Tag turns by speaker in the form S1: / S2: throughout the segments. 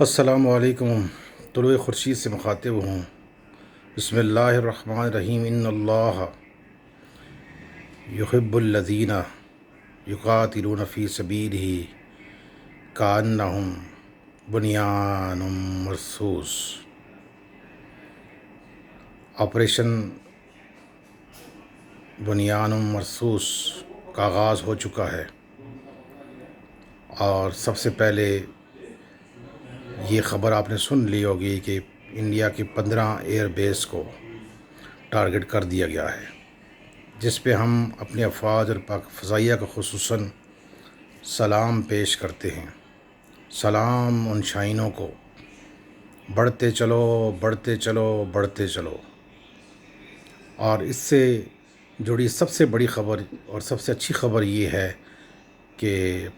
S1: السلام علیکم۔ طلوع خورشید سے مخاطب ہوں۔ بسم اللہ الرحمن الرحیم۔ ان اللہ یحب الذین یقاتلون فی سبیلہ کأنہم بنیان مرصوص۔ آپریشن بنیان مرصوص کا آغاز ہو چکا ہے، اور سب سے پہلے یہ خبر آپ نے سن لی ہوگی کہ انڈیا کی 15 ایئر بیس کو ٹارگٹ کر دیا گیا ہے، جس پہ ہم اپنے افواج اور پاک فضائیہ کو خصوصاً سلام پیش کرتے ہیں۔ سلام ان شاہینوں کو، بڑھتے چلو بڑھتے چلو بڑھتے چلو۔ اور اس سے جڑی سب سے بڑی خبر اور سب سے اچھی خبر یہ ہے کہ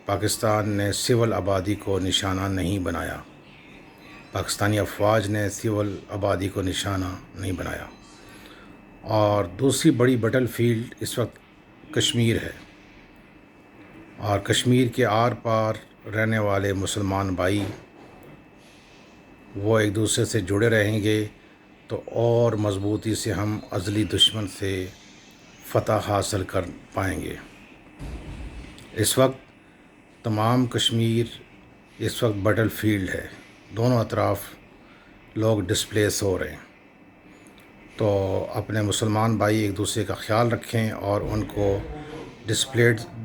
S1: پاکستان نے سول آبادی کو نشانہ نہیں بنایا، پاکستانی افواج نے سول آبادی کو نشانہ نہیں بنایا۔ اور دوسری بڑی بیٹل فیلڈ اس وقت کشمیر ہے، اور کشمیر کے آر پار رہنے والے مسلمان بھائی وہ ایک دوسرے سے جڑے رہیں گے تو اور مضبوطی سے ہم ازلی دشمن سے فتح حاصل کر پائیں گے۔ اس وقت تمام کشمیر اس وقت بیٹل فیلڈ ہے، دونوں اطراف لوگ ڈسپلیس ہو رہے ہیں۔ تو اپنے مسلمان بھائی ایک دوسرے کا خیال رکھیں، اور ان کو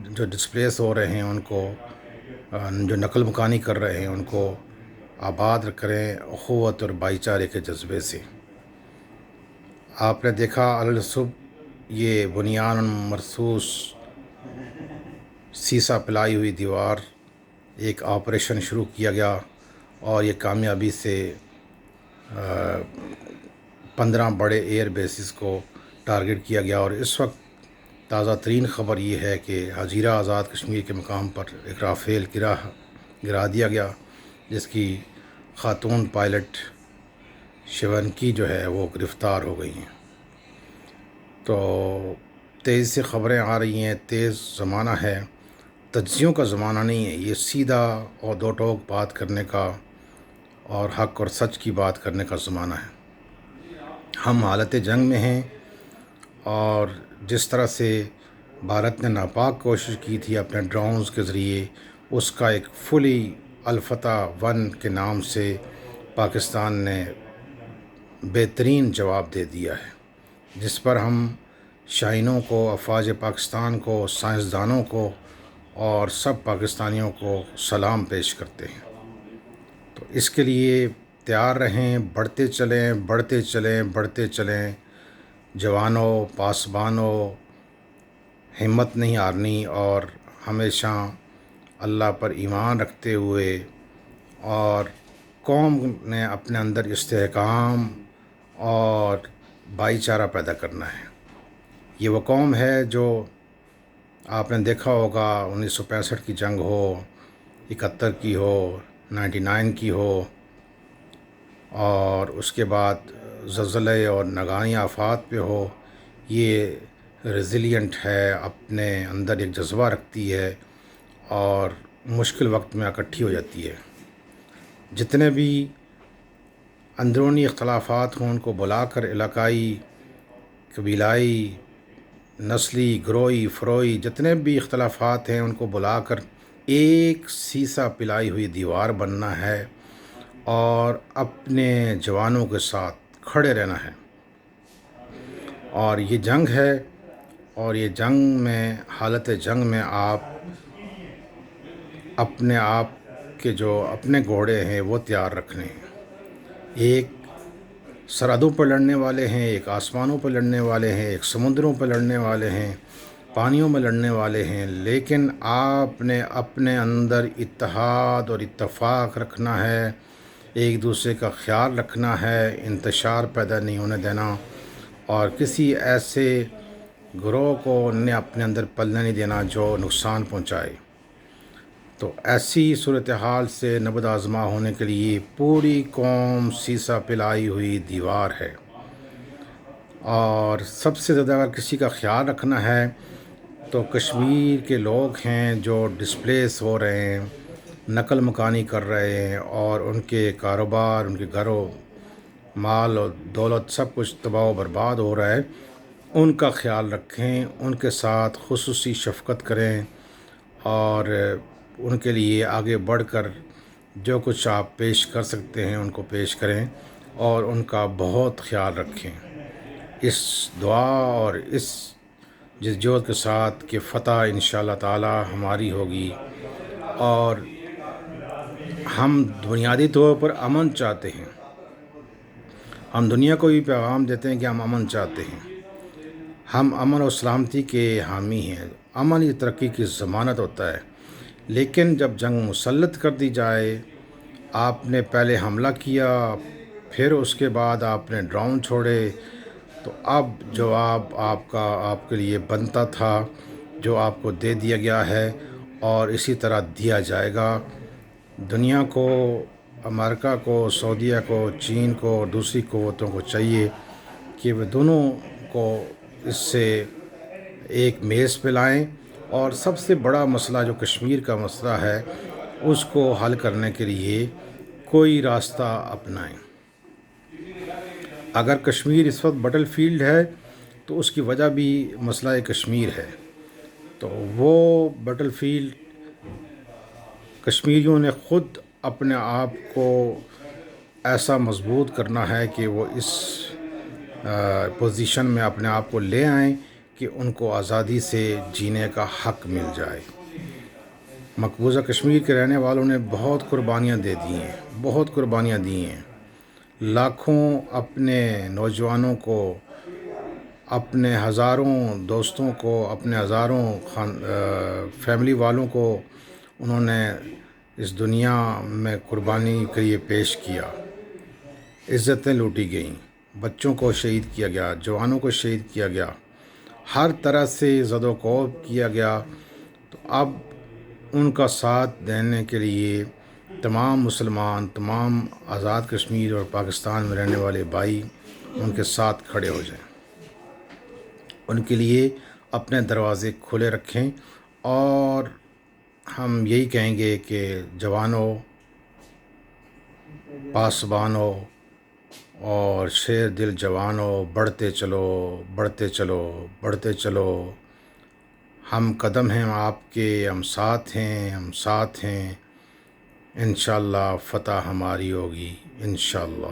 S1: جو ڈسپلیس ہو رہے ہیں، ان کو جو نقل مکانی کر رہے ہیں، ان کو آباد کریں اخوت اور بھائی چارے کے جذبے سے۔ آپ نے دیکھا الصبح یہ بنیان مرصوص سیسا پلائی ہوئی دیوار ایک آپریشن شروع کیا گیا، اور یہ کامیابی سے 15 بڑے ایئر بیسز کو ٹارگٹ کیا گیا۔ اور اس وقت تازہ ترین خبر یہ ہے کہ جزیرہ آزاد کشمیر کے مقام پر ایک رافیل گرا دیا گیا، جس کی خاتون پائلٹ شیونکی جو ہے وہ گرفتار ہو گئی ہیں۔ تو تیز سے خبریں آ رہی ہیں، تیز زمانہ ہے، تجزیوں کا زمانہ نہیں ہے، یہ سیدھا اور دو ٹوک بات کرنے کا اور حق اور سچ کی بات کرنے کا زمانہ ہے۔ ہم حالت جنگ میں ہیں، اور جس طرح سے بھارت نے ناپاک کوشش کی تھی اپنے ڈرونز کے ذریعے، اس کا ایک فلی الفتح 1 کے نام سے پاکستان نے بہترین جواب دے دیا ہے، جس پر ہم شاہینوں کو، افواج پاکستان کو، سائنسدانوں کو اور سب پاکستانیوں کو سلام پیش کرتے ہیں۔ تو اس کے لیے تیار رہیں، بڑھتے چلیں بڑھتے چلیں بڑھتے چلیں، جوانوں پاسبانوں، ہمت نہیں ہارنی، اور ہمیشہ اللہ پر ایمان رکھتے ہوئے اور قوم نے اپنے اندر استحکام اور بھائی چارہ پیدا کرنا ہے۔ یہ وہ قوم ہے جو آپ نے دیکھا ہوگا 1965 کی جنگ ہو، 71 کی ہو، 99 کی ہو، اور اس کے بعد زلزلے اور ناگہانی آفات پہ ہو، یہ ریزیلینٹ ہے، اپنے اندر ایک جذبہ رکھتی ہے، اور مشکل وقت میں اکٹھی ہو جاتی ہے۔ جتنے بھی اندرونی اختلافات ہوں ان کو بلا کر، علاقائی، قبیلائی، نسلی، گروہی، فروئی جتنے بھی اختلافات ہیں ان کو بلا کر ایک سیسا پلائی ہوئی دیوار بننا ہے، اور اپنے جوانوں کے ساتھ کھڑے رہنا ہے۔ اور یہ جنگ ہے، اور یہ جنگ میں، حالت جنگ میں آپ اپنے آپ کے جو اپنے گھوڑے ہیں وہ تیار رکھنے ہیں۔ ایک سرحدوں پر لڑنے والے ہیں، ایک آسمانوں پر لڑنے والے ہیں، ایک سمندروں پر لڑنے والے ہیں، پانیوں میں لڑنے والے ہیں، لیکن آپ نے اپنے اندر اتحاد اور اتفاق رکھنا ہے، ایک دوسرے کا خیال رکھنا ہے، انتشار پیدا نہیں ہونے دینا، اور کسی ایسے گروہ کو نے اپنے اندر پلنے نہیں دینا جو نقصان پہنچائے۔ تو ایسی صورتحال سے نبرد آزما ہونے کے لیے پوری قوم سیسا پلائی ہوئی دیوار ہے۔ اور سب سے زیادہ اگر کسی کا خیال رکھنا ہے تو کشمیر کے لوگ ہیں جو ڈسپلیس ہو رہے ہیں، نقل مکانی کر رہے ہیں اور ان کے کاروبار، ان کے گھر و مال اور دولت سب کچھ تباہ و برباد ہو رہا ہے، ان کا خیال رکھیں، ان کے ساتھ خصوصی شفقت کریں اور ان کے لیے آگے بڑھ کر جو کچھ آپ پیش کر سکتے ہیں ان کو پیش کریں اور ان کا بہت خیال رکھیں۔ اس دعا اور اس جدوجہد کے ساتھ کہ فتح انشاءاللہ تعالی ہماری ہوگی، اور ہم بنیادی طور پر امن چاہتے ہیں۔ ہم دنیا کو بھی پیغام دیتے ہیں کہ ہم امن چاہتے ہیں، ہم امن و سلامتی کے حامی ہیں۔ امن یہ ترقی کی ضمانت ہوتا ہے، لیکن جب جنگ مسلط کر دی جائے، آپ نے پہلے حملہ کیا، پھر اس کے بعد آپ نے ڈرون چھوڑے، تو اب جواب آپ کے لیے بنتا تھا، جو آپ کو دے دیا گیا ہے اور اسی طرح دیا جائے گا۔ دنیا کو، امریکہ کو، سعودیہ کو، چین کو اور دوسری قوتوں کو چاہیے کہ وہ دونوں کو اس سے ایک میز پہ لائیں اور سب سے بڑا مسئلہ جو کشمیر کا مسئلہ ہے اس کو حل کرنے کے لیے کوئی راستہ اپنائیں۔ اگر کشمیر اس وقت بٹل فیلڈ ہے تو اس کی وجہ بھی مسئلہ کشمیر ہے، تو وہ بٹل فیلڈ کشمیریوں نے خود اپنے آپ کو ایسا مضبوط کرنا ہے کہ وہ اس پوزیشن میں اپنے آپ کو لے آئیں کہ ان کو آزادی سے جینے کا حق مل جائے۔ مقبوضہ کشمیر کے رہنے والوں نے بہت قربانیاں دے دی ہیں، بہت قربانیاں دی ہیں۔ لاکھوں اپنے نوجوانوں کو، اپنے ہزاروں دوستوں کو، اپنے ہزاروں فیملی والوں کو انہوں نے اس دنیا میں قربانی کے لیے پیش کیا۔ عزتیں لوٹی گئیں، بچوں کو شہید کیا گیا، جوانوں کو شہید کیا گیا، ہر طرح سے زد و کوب کیا گیا۔ تو اب ان کا ساتھ دینے کے لیے تمام مسلمان، تمام آزاد کشمیر اور پاکستان میں رہنے والے بھائی ان کے ساتھ کھڑے ہو جائیں، ان کے لیے اپنے دروازے کھلے رکھیں، اور ہم یہی کہیں گے کہ جوانوں، پاسبانوں اور شیر دل جوانوں، بڑھتے چلو، بڑھتے چلو، بڑھتے چلو۔ ہم قدم ہیں آپ کے، ہم ساتھ ہیں، ہم ساتھ ہیں۔ انشاءاللہ فتح ہماری ہوگی، انشاءاللہ۔